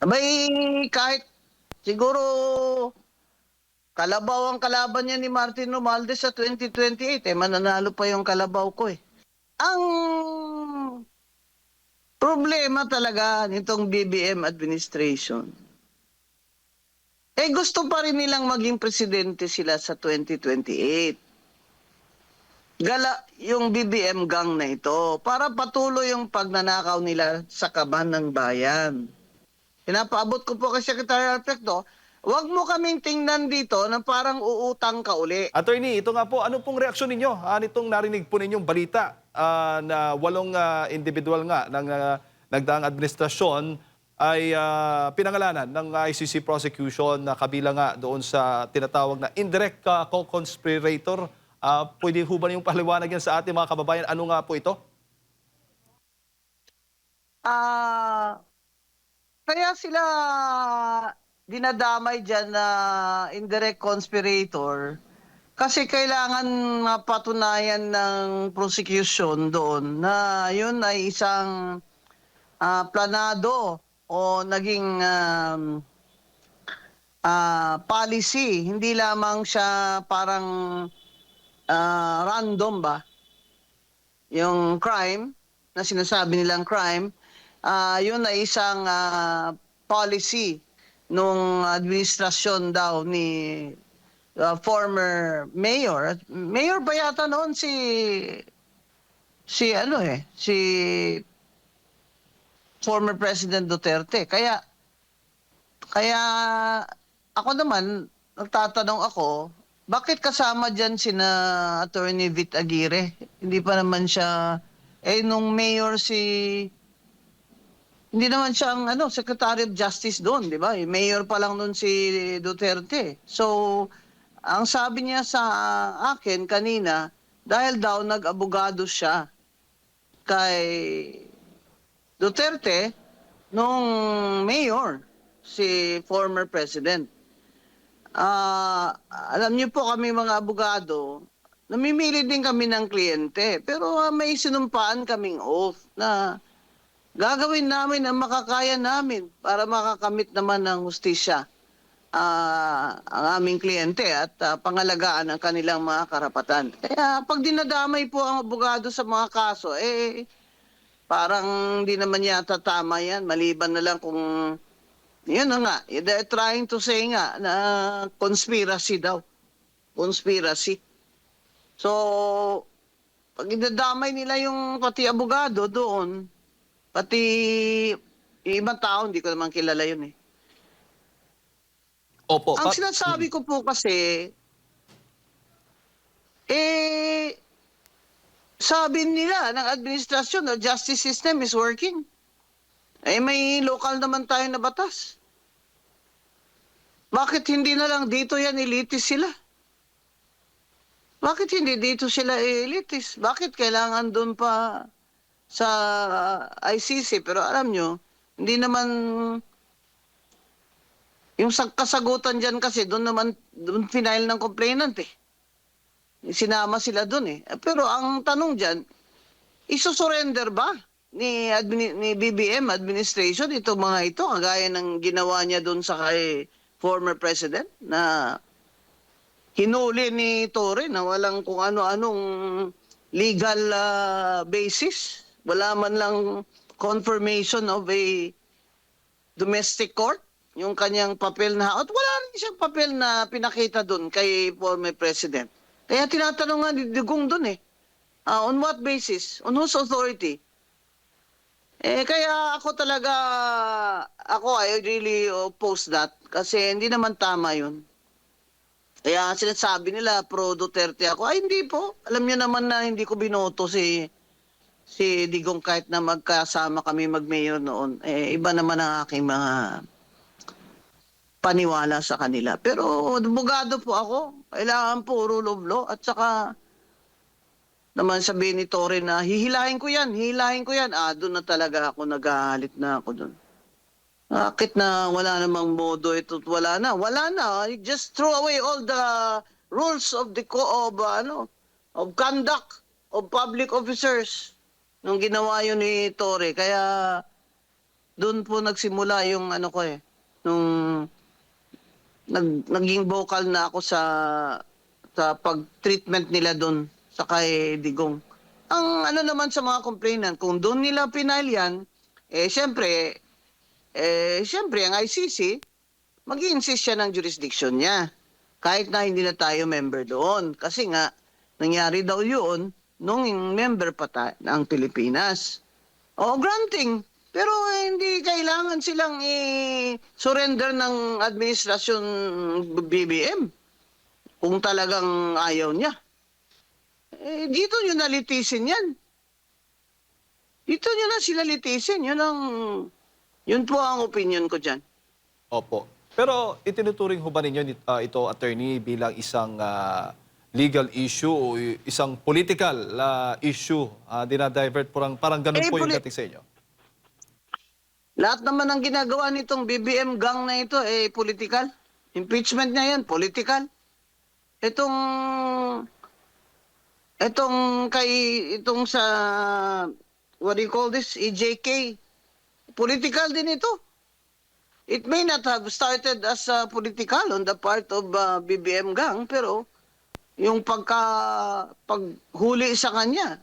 Abay, kahit siguro kalabaw ang kalaban niya ni Martin Romualdez sa 2028, mananalo pa yung kalabaw ko eh. Ang problema talaga nitong BBM administration, gusto pa rin nilang maging presidente sila sa 2028. Gala yung BBM gang na ito para patuloy yung pagnanakaw nila sa kaban ng bayan. Pinapaabot ko po kay Secretary Alfredo, wag mo kaming tingnan dito na parang uutang ka uli. Attorney, ito nga po, ano pong reaksyon ninyo nitong narinig po ninyong balita na 8 individual nga ng nagdaang administrasyon ay pinangalanan ng ICC prosecution na kabilang nga doon sa tinatawag na indirect co-conspirator. Pwede ho ba niyong paliwanag yan sa ating mga kababayan? Ano nga po ito? Ah, kaya sila dinadamay dyan na indirect conspirator kasi kailangan mapatunayan ng prosecution doon na yun ay isang planado o naging policy. Hindi lamang siya parang random ba? Yung crime na sinasabi nilang crime, yun ay isang policy nung administrasyon daw ni former mayor. Mayor ba yata noon si former President Duterte. Kaya ako naman nagtatanong ako, bakit kasama diyan sina Attorney Vit Aguirre? Hindi pa naman siya nung mayor hindi naman siya ang Secretary of Justice doon, di ba? Mayor pa lang noon si Duterte. So, ang sabi niya sa akin kanina, dahil daw nag-abogado siya kay Duterte nung mayor, si former president. Alam niyo po kami mga abogado, namimili din kami ng kliyente. Pero may sinumpaan kaming oath na gagawin namin ang makakaya namin para makakamit naman ng hustisya ang aming kliyente at pangalagaan ang kanilang mga karapatan. Kaya pag dinadamay po ang abogado sa mga kaso, parang hindi naman yata tama yan. Maliban na lang kung, yun na nga, they're trying to say nga na conspiracy daw. Conspiracy. So, pag dinadamay nila yung pati abogado doon, pati yung ibang tao, hindi ko naman kilala yun eh. Opo. Ang sinasabi ko po kasi, sabi nila ng administrasyon na justice system is working. May local naman tayo na batas. Bakit hindi na lang dito yan ilitis sila? Bakit hindi dito sila ilitis? Bakit kailangan doon pa sa ICC? Pero alam nyo, hindi naman yung kasagutan dyan kasi doon final ng complainant eh. Sinama sila doon eh. Pero ang tanong dyan, isusurrender ba ni BBM administration itong mga ito, kagaya ng ginawa niya doon sa kay former president na hinuli ni Torre na walang kung ano-anong legal basis. Wala man lang confirmation of a domestic court, yung kanyang papel na, at wala rin siyang papel na pinakita doon kay former president. Kaya tinatanong nga ni Digong doon eh, on what basis? On whose authority? Kaya ako talaga, I really oppose that kasi hindi naman tama yun. Kaya sinasabi nila, pro Duterte ako. Ay, hindi po. Alam niyo naman na hindi ko binoto si Digong kahit na magkasama kami mag-mayor noon. Iba naman ang aking mga paniwala sa kanila. Pero abogado po ako. Kailangan po rule of law at saka naman sabihin ni Torre na hihilahin ko yan. Doon na talaga ako nagalit na ako doon. Bakit na wala namang modo ito? Wala na. You just throw away all the rules of of conduct of public officers nung ginawa yun ni Torre. Kaya doon po nagsimula yung ano ko eh, nung naging vocal na ako sa pag-treatment nila doon sa kay Digong. Ang ano naman sa mga complainant, kung doon nila pinail yan, siyempre ang ICC, mag-i-insist siya ng jurisdiction niya. Kahit na hindi na tayo member doon. Kasi nga, nangyari daw yun nung member pa ng Pilipinas. O, granting. Pero hindi kailangan silang i-surrender ng administrasyon BBM kung talagang ayaw niya. Dito nyo nalitisin yan. Dito nyo na sila litisin. Yun po ang opinion ko dyan. Opo. Pero itinuturing ho ba ninyo ito, attorney, bilang isang legal issue o isang political issue? Dinadivert parang ganun po yung dating sa inyo. Lahat naman ng ginagawa nitong BBM gang na ito, political. Impeachment niya yan, political. Itong sa, what do you call this, EJK, political din ito. It may not have started as political on the part of BBM gang, pero yung paghuli sa kanya,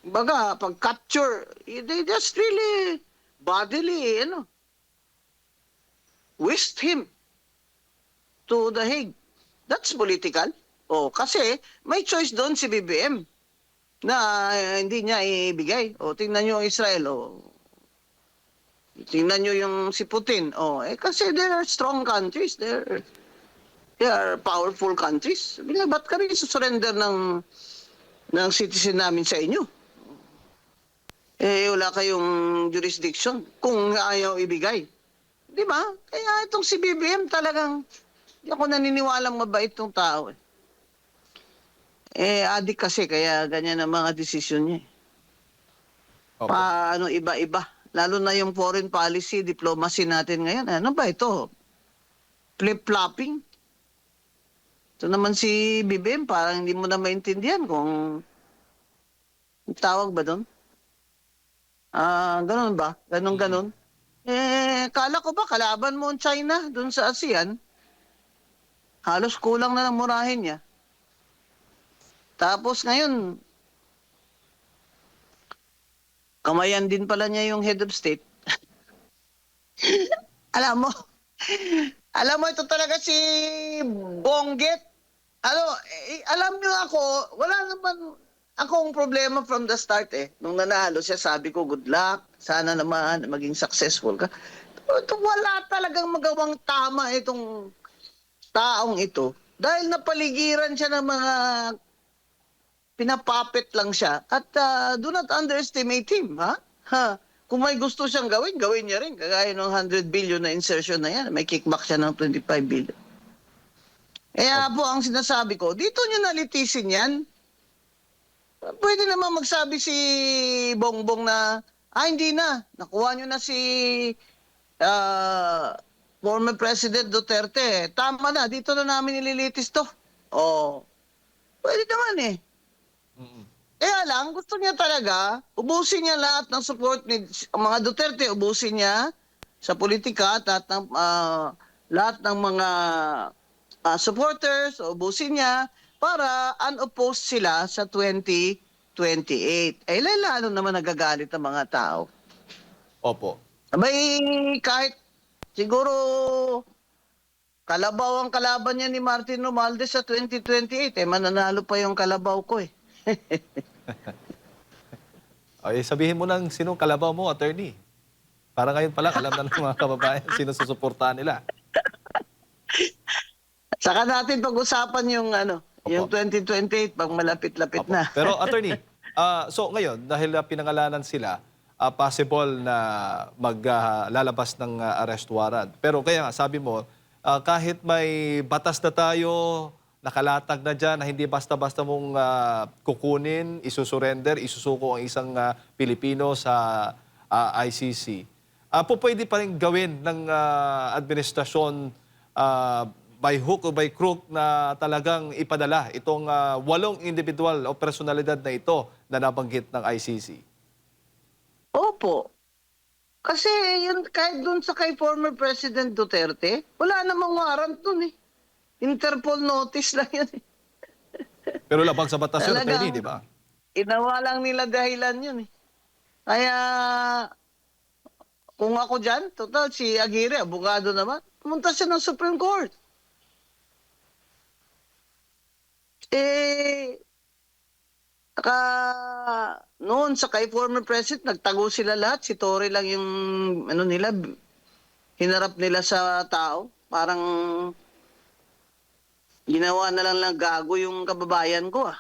pag-capture, they just really bodily, whisked him to The Hague. That's political. Kasi may choice doon si BBM na hindi niya ibigay. Tingnan niyo ang Israel. Tingnan niyo yung si Putin. Kasi they are strong countries. They are powerful countries. Ba't kami susurrender ng citizen namin sa inyo? Wala kayong jurisdiction kung ayaw ibigay. Di ba? Kaya itong si BBM talagang, hindi ako naniniwalang mabait itong tao. Adik kasi, kaya ganyan ang mga desisyon niya. Opo. Paano iba-iba. Lalo na yung foreign policy, diplomacy natin ngayon. Ano ba ito? Flip-flopping? Ito naman si BBM, parang hindi mo na maintindihan kung tawag ba doon? Ganun ba? Ganun. Kala ko ba kalaban mo ang China doon sa ASEAN? Halos kulang na ng murahin niya. Tapos ngayon, kamayan din pala niya yung head of state. Alam mo, ito talaga si Bonggit. Alam niyo ako, wala naman akong problema from the start Nung nanalo siya, sabi ko, good luck. Sana naman maging successful ka. Wala talagang magawang tama itong taong ito. Dahil napaligiran siya ng mga pinapapit lang siya. At do not underestimate him, ha? Kung may gusto siyang gawin niya rin. Kagaya ng 100 billion na insertion na yan. May kickback siya ng 25 billion. Kaya po ang sinasabi ko, dito nyo nalitisin yan. Pwede naman magsabi si Bongbong na, hindi na. Nakuha nyo na si former President Duterte. Tama na, dito na namin nililitis to. Pwede naman Kaya lang, gusto niya talaga, ubusin niya lahat ng support ni mga Duterte, ubusin niya sa politika at lahat ng mga supporters, ubusin niya para unopposed sila sa 2028. Lalo naman nagagalit ang mga tao. Opo. Abay, kahit siguro kalabaw ang kalaban niya ni Martin Romualdez sa 2028, mananalo pa yung kalabaw ko Sabihin mo ng sinong kalabaw mo, attorney. Para ngayon pa lang, alam na ng mga kababayan sino susuportahan nila. Saka natin pag-usapan yung yung 2028 pag malapit-lapit na. Pero attorney, so ngayon, dahil pinangalanan sila, possible na maglalabas ng arrest warrant. Pero kaya nga, sabi mo, kahit may batas na tayo, nakalatag na dyan, na hindi basta-basta mong kukunin, isusurrender, isusuko ang isang Pilipino sa ICC. Pwede pa rin gawin ng administrasyon by hook o by crook na talagang ipadala itong 8 individual o personalidad na ito na nabanggit ng ICC? Opo. Kasi yun, kahit dun sa kay former President Duterte, wala namang warrant dun eh. Interpol notice lang yun eh. Pero labag sa batas yun, attorney, di Talagang ba? inawa lang nila dahilan yun eh. Kaya kung ako dyan, total si Aguirre, abogado naman, pumunta siya ng Supreme Court. Eh, noon sa kay former president, nagtago sila lahat. Si Tory lang yung ano nila, hinarap nila sa tao. Parang ginawa na lang gago yung kababayan ko ah.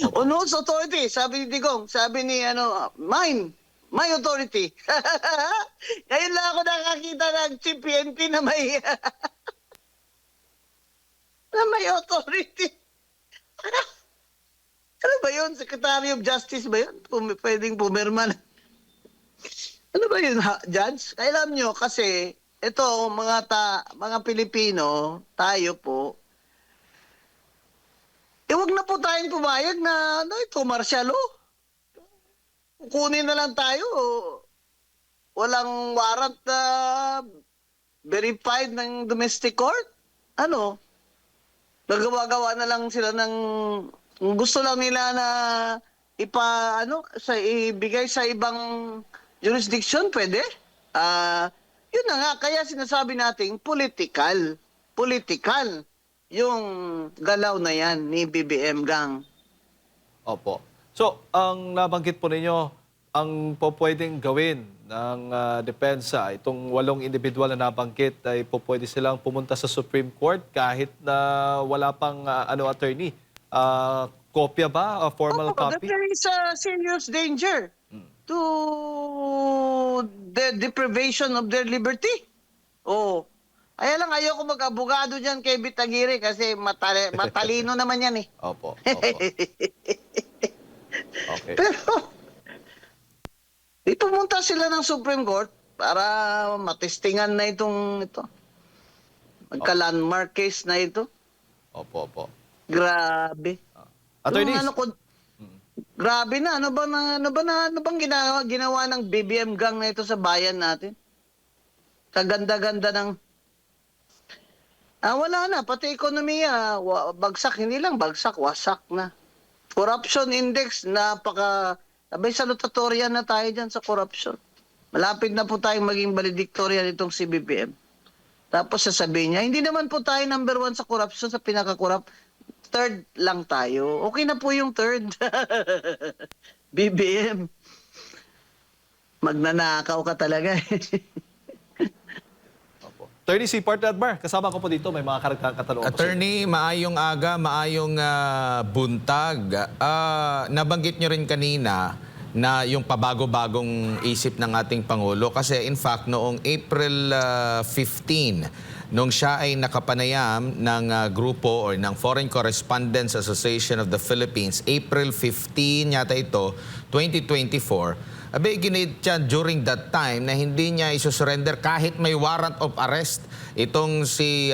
Opo. Unos authority, sabi ni Digong, sabi ni mine, my authority. Ngayon lang ako nakakita ng chief PNP na may na may authority. Ano ba yun? Secretary of Justice ba yun? Pwedeng pumirma na. Ano ba yun, Judge? Alam nyo, kasi ito, mga Pilipino, tayo po, wag na po tayong pumayag na ito, martial law. Kukunin na lang tayo. Walang warrant na verified ng domestic court. Ano? Nagawa-gawa na lang sila ng gusto lang nila na ibigay sa ibang jurisdiction, pwede. Yun na nga, kaya sinasabi nating political yung galaw na yan ni BBM Gang. Opo. So, ang nabanggit po ninyo, ang pwedeng gawin ng depensa, itong 8 individual na nabanggit ay pwede silang pumunta sa Supreme Court kahit na wala pang attorney. Kopya ba? A formal copy? There is a serious danger to the deprivation of their liberty. Oh. Kaya lang ayoko mag-abogado dyan kay Bitagiri kasi matalino naman yan eh. Opo. Okay. Pero, di pumunta sila ng Supreme Court para matestingan na ito. Magka-landmark case na ito. Opo. Grabe. Attorneys, Grabe na. Ano bang ginawa ng BBM Gang na ito sa bayan natin? Kaganda-ganda ng wala na, pati ekonomiya, bagsak, hindi lang bagsak, wasak na. Corruption index, abay salutatorian na tayo dyan sa corruption. Malapit na po tayong maging valedictorian itong si BBM. Tapos sasabihin niya, hindi naman po tayo number 1 sa corruption, sa pinaka-corrupt. Third lang tayo. Okay na po yung third. BBM. Magnanakaw ka talaga eh. Attorney si Partner Admar, kasama ko po dito, may mga karagdagang katanungan po. Attorney, maayong aga, maayong buntag. Nabanggit nyo rin kanina na yung pabago-bagong isip ng ating Pangulo kasi in fact noong April 15, nung siya ay nakapanayam ng grupo or ng Foreign Correspondents Association of the Philippines, April 15 yata ito, 2024, abay, ginit siya during that time na hindi niya isusurrender kahit may warrant of arrest itong si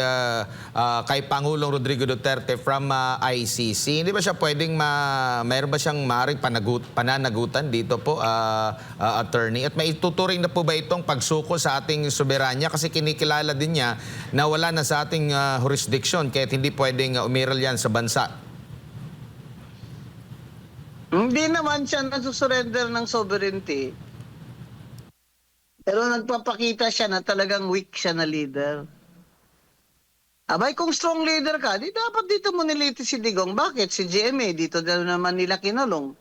kay Pangulong Rodrigo Duterte from ICC. Hindi ba siya pwedeng mayroon ba siyang maaaring pananagutan dito po, attorney? At may ituturing na po ba itong pagsuko sa ating soberanya? Kasi kinikilala din niya na wala na sa ating jurisdiction kahit hindi pwedeng umiral yan sa bansa. Hindi naman siya nasusurrender ng sovereignty. Pero nagpapakita siya na talagang weak siya na leader. Abay, kung strong leader ka, di dapat dito mo niliti si Digong. Bakit? Si GMA, dito na naman nila kinulong.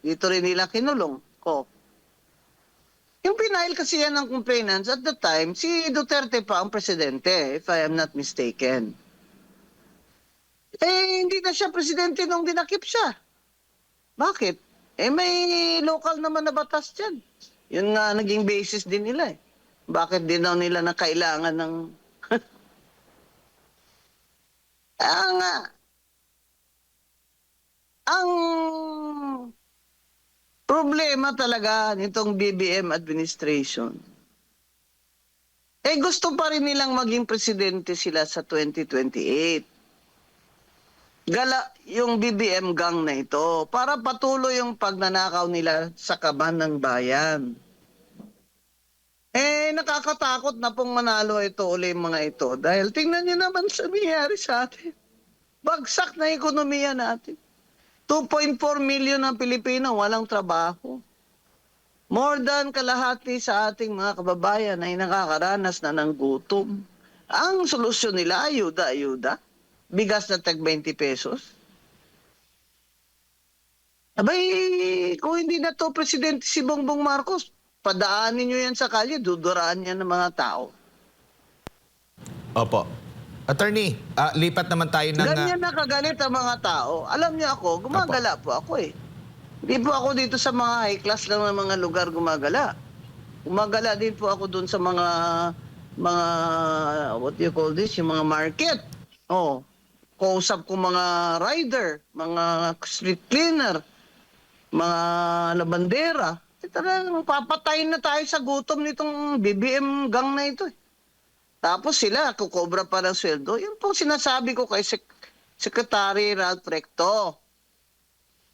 Dito rin nila kinulong. Yung pinail kasi yan ng complainants at the time, si Duterte pa ang presidente, if I am not mistaken. Hindi na siya presidente nung dinakip siya. Bakit? May local naman na batas dyan. Yun nga naging basis din nila eh. Bakit din daw nila na kailangan ng... ang problema talaga nitong BBM administration, gusto pa rin nilang maging presidente sila sa 2028. gala yung BBM gang na ito para patuloy yung pagnanakaw nila sa kaban ng bayan. Nakakatakot na pong manalo ito uli yung mga ito dahil tingnan nyo naman sa nangyayari sa atin. Bagsak na ekonomiya natin. 2.4 million ng Pilipino walang trabaho. More than kalahati sa ating mga kababayan ay nakakaranas na ng gutom. Ang solusyon nila, ayuda. Bigas na tag 20 pesos. Abay, kung hindi na to Presidente si Bongbong Marcos, padaanin nyo yan sa kalye, duduraan yan ng mga tao. Opo. Attorney, lipat naman tayo ng... Ganyan na kagalit ang mga tao. Alam niyo ako, gumagala po ako eh. Hindi po ako dito sa mga high class lang ng mga lugar gumagala. Gumagala din po ako dun sa mga what do you call this? Yung mga market. Oh, kausap ko mga rider, mga street cleaner, mga labandera. Talagang papatayin na tayo sa gutom nitong BBM gang na ito. Tapos sila, kukobra pa ng sweldo. Yan po sinasabi ko kay Secretary Ralph Recto.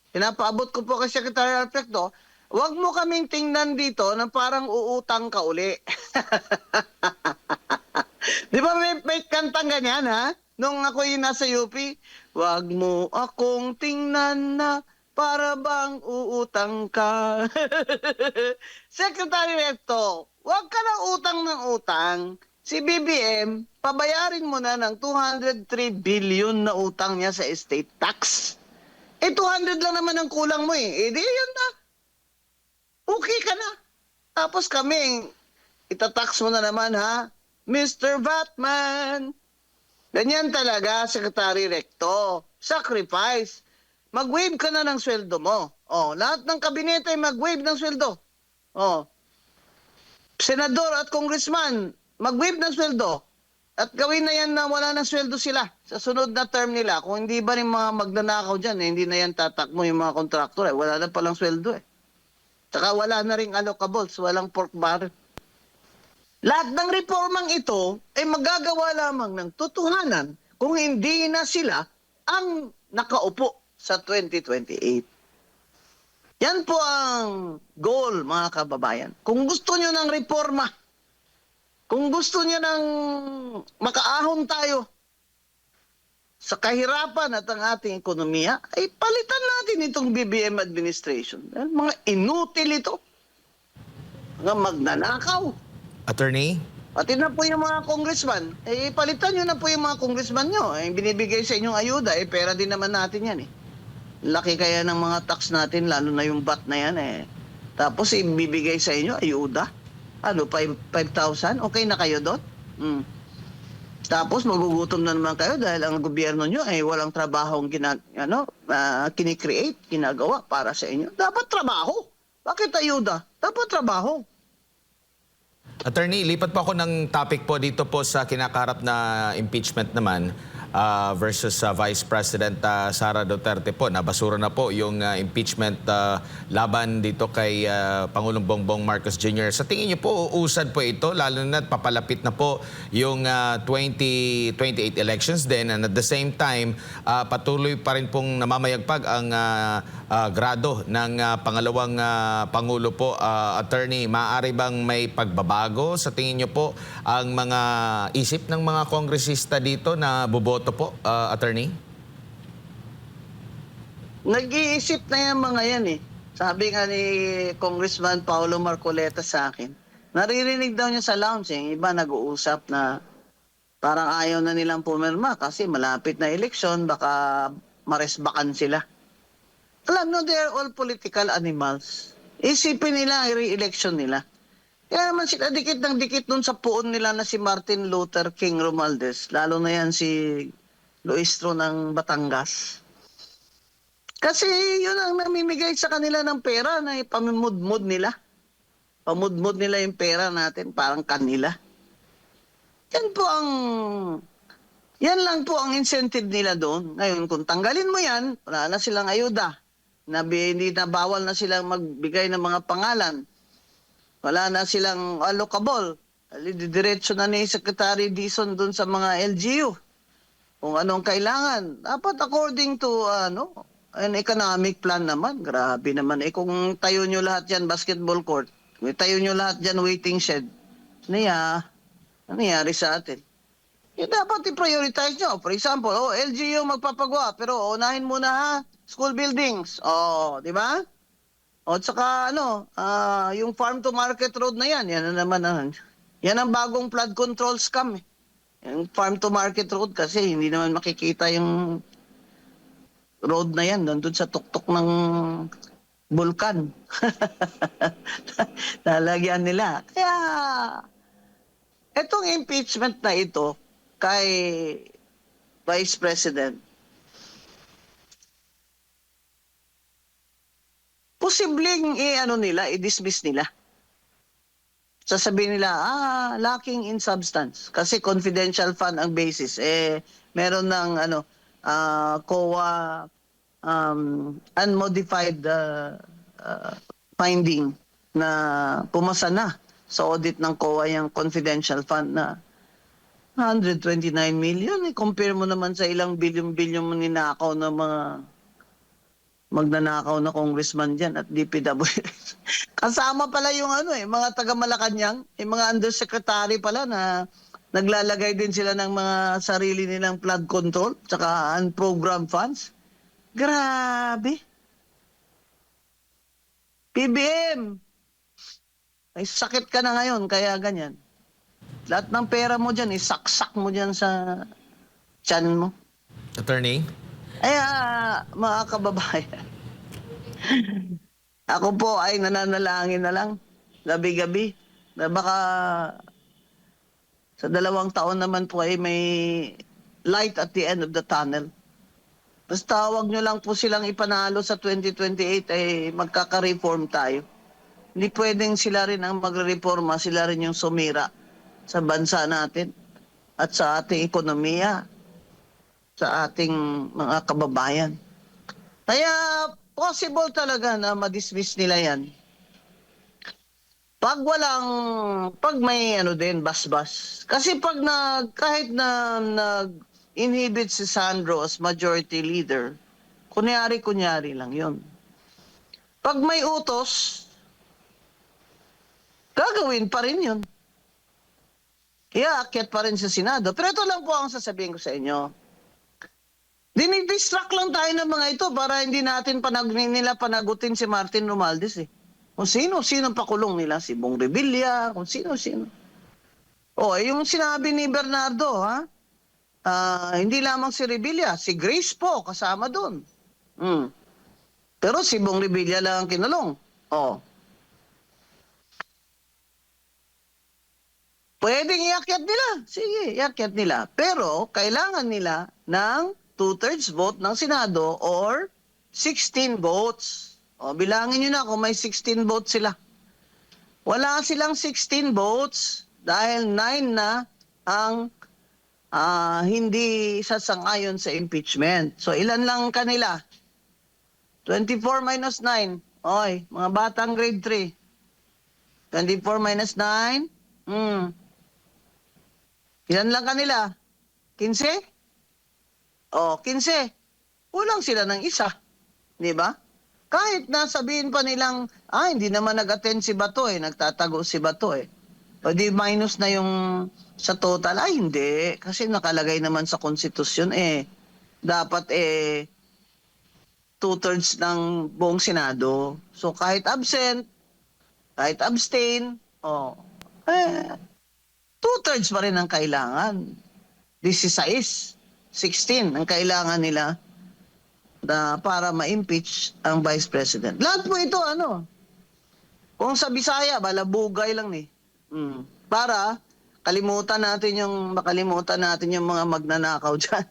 Pinapaabot ko po kay Secretary Ralph Recto, huwag mo kaming tingnan dito na parang uutang ka uli. Di ba may kantang ganyan, ha? Nung ako yung nasa UP, huwag mo akong tingnan na para bang uutang ka. Secretary Recto, huwag ka na utang ng utang. Si BBM, pabayarin mo na ng 203 billion na utang niya sa estate tax. 200 lang naman ang kulang mo eh. Di yan na. Okay ka na. Tapos kami, itatax mo na naman ha, Mr. Batman. Ganyan talaga, Secretary Recto. Sacrifice. Mag-waive ka na ng sweldo mo. Lahat ng kabinete ay mag-waive ng sweldo. Senador at congressman, mag-waive ng sweldo. At gawin na yan na wala ng sweldo sila sa sunod na term nila. Kung hindi ba rin mga magnanakaw dyan, hindi na yan tatakmo yung mga kontraktor. Wala na palang sweldo eh. Saka wala na rin allocables, walang pork barrel. Lahat ng reformang ito ay magagawa lamang ng totohanan kung hindi na sila ang nakaupo sa 2028. Yan po ang goal, mga kababayan. Kung gusto nyo ng reforma, kung gusto niya ng makaahon tayo sa kahirapan at ang ating ekonomiya, ay palitan natin itong BBM administration. Mga inutil ito. Mga magnanakaw. Attorney? Pati na po yung mga congressman. Palitan nyo na po yung mga congressman nyo. Binibigay sa inyong ayuda, pera din naman natin yan eh. Laki kaya ng mga tax natin, lalo na yung VAT na yan eh. Tapos ibibigay sa inyo ayuda. 5,000? Okay na kayo doon? Tapos magugutom na naman kayo dahil ang gobyerno nyo ay walang trabahong kinikreate, ginagawa para sa inyo. Dapat trabaho. Bakit ayuda? Dapat trabaho. Attorney, lipat po ako ng topic po dito po sa kinakaharap na impeachment naman versus Vice President Sara Duterte po. Nabasura na po yung impeachment laban dito kay Pangulong Bongbong Marcos Jr. Sa tingin niyo po, uusad po ito, lalo na papalapit na po yung 2028 elections din, and at the same time, patuloy pa rin pong namamayagpag ang grado ng pangalawang Pangulo po. Attorney, maaari bang may pagbabago sa tingin niyo po ang mga isip ng mga kongresista dito na boboto po, Attorney? Nag-iisip na yung mga yan eh. Sabi nga ni Congressman Paulo Marcoleta sa akin, naririnig daw niya sa lounge eh. Iba nag-uusap na parang ayaw na nilang pumirma kasi malapit na eleksyon, baka maresbakan sila. Alam no, they're all political animals. Isipin nila ang re-election nila. Kaya naman sila dikit ng dikit nun sa puon nila na si Martin Luther King Romualdez, lalo na yan si Luistro ng Batangas. Kasi yun ang namimigay sa kanila ng pera na ipamudmud nila. Pamudmud nila yung pera natin, parang kanila. Yan lang po ang incentive nila doon. Ngayon, kung tanggalin mo yan, wala na silang ayuda. Hindi na bawal na silang magbigay ng mga pangalan. Wala na silang allocable. Diretso na ni Secretary Dizon doon sa mga LGU. kung anong kailangan. Dapat according to an economic plan naman. Grabe naman. Kung tayo nyo lahat yan, basketball court, kung tayo nyo lahat dyan, waiting shed, ano nangyari sa atin? Dapat i-prioritize nyo. For example, LGU magpapagawa, pero unahin muna ha, school buildings. Di ba? At saka yung farm to market road na yan na naman. Yan ang bagong flood control scam. Yung farm to market road kasi hindi naman makikita yung road na yan doon sa tuktok ng bulkan. Lalagyan nila. Kaya, etong impeachment na ito kay Vice President, posibleng i-dismiss nila. Sasabihin nila, lacking in substance. Kasi confidential fund ang basis. Meron ng COA unmodified finding na pumasa na sa audit ng COA yung confidential fund na 129 million. Compare mo naman sa ilang bilyon-bilyon mo ninakaw ng mga magnanakaw na congressman dyan at DPWH. Kasama pala yung mga taga-Malacanang, yung mga undersecretary pala na naglalagay din sila ng mga sarili nilang flood control tsaka unprogrammed funds. Grabe. PBM, ay sakit ka na ngayon, kaya ganyan. Lahat ng pera mo dyan, isaksak mo dyan sa tiyan mo. Attorney? Mga kababayan, ako po ay nananalangin na lang, gabi-gabi, na baka sa 2 taon naman po ay may light at the end of the tunnel. Basta wag nyo lang po silang ipanalo sa 2028 ay magkaka-reform tayo. Hindi pwedeng sila rin ang magre-reforma, sila rin yung sumira sa bansa natin at sa ating ekonomiya, sa ating mga kababayan. Kaya possible talaga na ma-dismiss nila yan. Pag may basbas. Kasi kahit na nag-inhibit si Sandro as majority leader, kunyari lang yun. Pag may utos, gagawin pa rin yun. Aakyat pa rin sa Senado. Pero ito lang po ang sasabihin ko sa inyo. Dinidistract lang tayo ng mga ito para hindi natin nila panagutin si Martin Romualdez Kung sino pakulong nila, si Bong Revilla, kung sino. Yung sinabi ni Bernardo, hindi lamang si Revilla, si Grace po kasama doon. Pero si Bong Revilla lang ang kinulong. Pwedeng iakyat nila. Sige, iakyat nila. Pero kailangan nila ng 2/3 vote ng Senado or 16 votes. Bilangin nyo na kung may 16 votes sila. Wala silang 16 votes dahil 9 na ang hindi sasang-ayon sa impeachment. So ilan lang kanila? 24 minus 9. Mga batang grade 3. 24 minus 9. Ilan lang kanila? 15? 15. Kulang sila ng isa. Di ba? Kahit na sabihin pa nilang, hindi naman nag-attend si Bato nagtatago si Bato O di minus na yung sa total. Hindi. Kasi nakalagay naman sa konstitusyon dapat 2/3 ng buong Senado. So kahit absent, kahit abstain, 2/3 pa rin ang kailangan. 16 ang kailangan nila para ma-impeach ang Vice President. Lahat po ito, kung sa Bisaya, balabugay lang Para makalimutan natin yung mga magnanakaw dyan.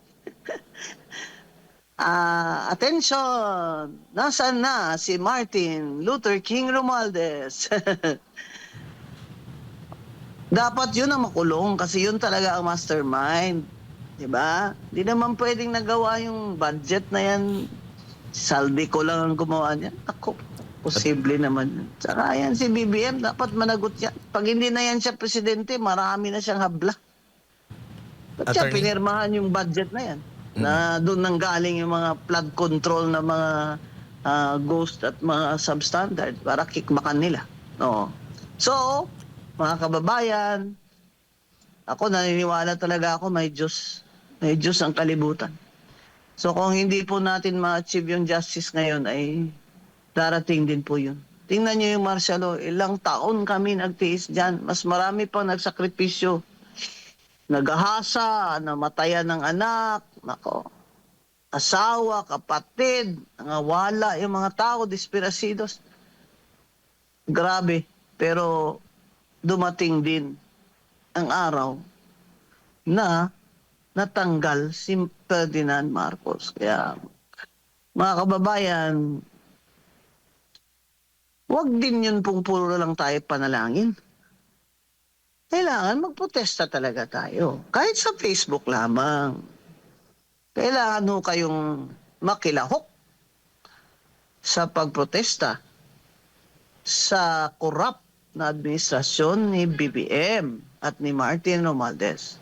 Attention! Nasaan na si Martin Luther King Romualdez? Dapat yun ang makulong kasi yun talaga ang mastermind. Diba? Di naman pwedeng nagawa yung budget na yan. Saldi ko lang ang gumawa niyan. Ako, posible naman yun. Saka yan si BBM, dapat managot yan. Pag hindi na yan siya presidente, marami na siyang habla. Ba't siya Attorney? pinirmahan yung budget na yan? Na doon nanggaling yung mga flood control na mga ghost at mga substandard para kikmakan nila. Oo. So, mga kababayan, ako naniniwala talaga ako may Diyos. May Diyos ang kalibutan. So kung hindi po natin ma-achieve yung justice ngayon ay darating din po yun. Tingnan niyo yung martial law, ilang taon kami nagtiis dyan. Mas marami pang nagsakripisyo. Nagahasa, namatayan ng anak, nako, asawa, kapatid, nangawala yung mga tao, desperasidos. Grabe. Pero dumating din ang araw na natanggal si Ferdinand Marcos. Kaya, mga kababayan, huwag din yun pong puro lang tayo panalangin. Kailangan magprotesta talaga tayo. Kahit sa Facebook lamang. Kailangan ho kayong makilahok sa pagprotesta sa korap na administrasyon ni BBM at ni Martin Romualdez.